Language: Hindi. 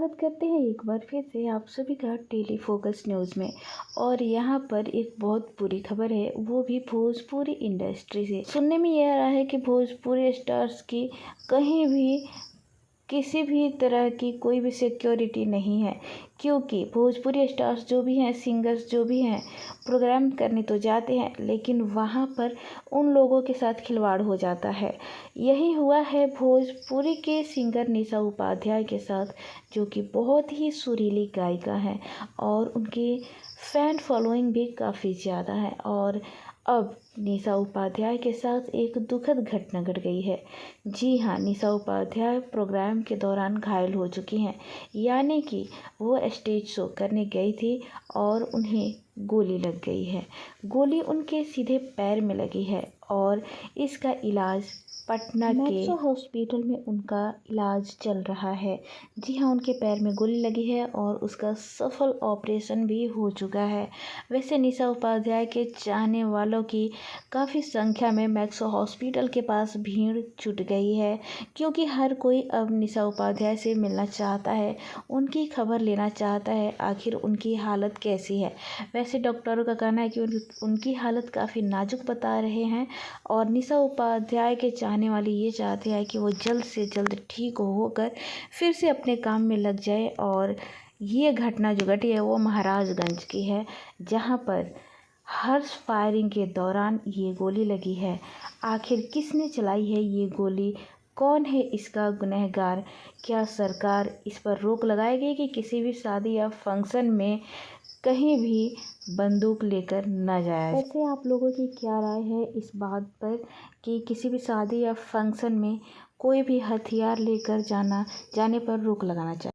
स्वागत करते हैं एक बार फिर से आप सभी का डेली फोकस न्यूज़ में। और यहाँ पर एक बहुत बुरी खबर है, वो भी भोजपुरी इंडस्ट्री से। सुनने में ये आ रहा है कि भोजपुरी स्टार्स की कहीं भी किसी भी तरह की कोई भी सिक्योरिटी नहीं है, क्योंकि भोजपुरी स्टार्स जो भी हैं, सिंगर्स जो भी हैं, प्रोग्राम करने तो जाते हैं लेकिन वहाँ पर उन लोगों के साथ खिलवाड़ हो जाता है। यही हुआ है भोजपुरी के सिंगर निशा उपाध्याय के साथ, जो कि बहुत ही सुरीली गायिका है और उनकी फ़ैन फॉलोइंग भी काफ़ी ज़्यादा है। और अब निशा उपाध्याय के साथ एक दुखद घटना घट गई है। जी हाँ, निशा उपाध्याय प्रोग्राम के दौरान घायल हो चुकी हैं, यानी कि वो स्टेज शो करने गई थी और उन्हें गोली लग गई है। गोली उनके सीधे पैर में लगी है और इसका इलाज पटना के मैक्सो हॉस्पिटल में उनका इलाज चल रहा है। जी हाँ, उनके पैर में गोली लगी है और उसका सफल ऑपरेशन भी हो चुका है। वैसे निशा उपाध्याय के चाहने वालों की काफ़ी संख्या में मैक्सो हॉस्पिटल के पास भीड़ जुट गई है, क्योंकि हर कोई अब निशा उपाध्याय से मिलना चाहता है, उनकी खबर लेना चाहता है, आखिर उनकी हालत कैसी है। वैसे डॉक्टरों का कहना है कि उनकी हालत काफ़ी नाजुक बता रहे हैं और निशा उपाध्याय के चाहने वाले ये चाहते हैं कि वो जल्द से जल्द ठीक होकर फिर से अपने काम में लग जाए। और ये घटना जो घटी है वो महाराजगंज की है, जहाँ पर हर्ष फायरिंग के दौरान ये गोली लगी है। आखिर किसने चलाई है ये गोली, कौन है इसका गुनहगार? क्या सरकार इस पर रोक लगाएगी कि किसी भी शादी या फंक्शन में कहीं भी बंदूक लेकर न जाया? वैसे आप लोगों की क्या राय है इस बात पर कि किसी भी शादी या फंक्शन में कोई भी हथियार लेकर जाने पर रोक लगाना चाहिए?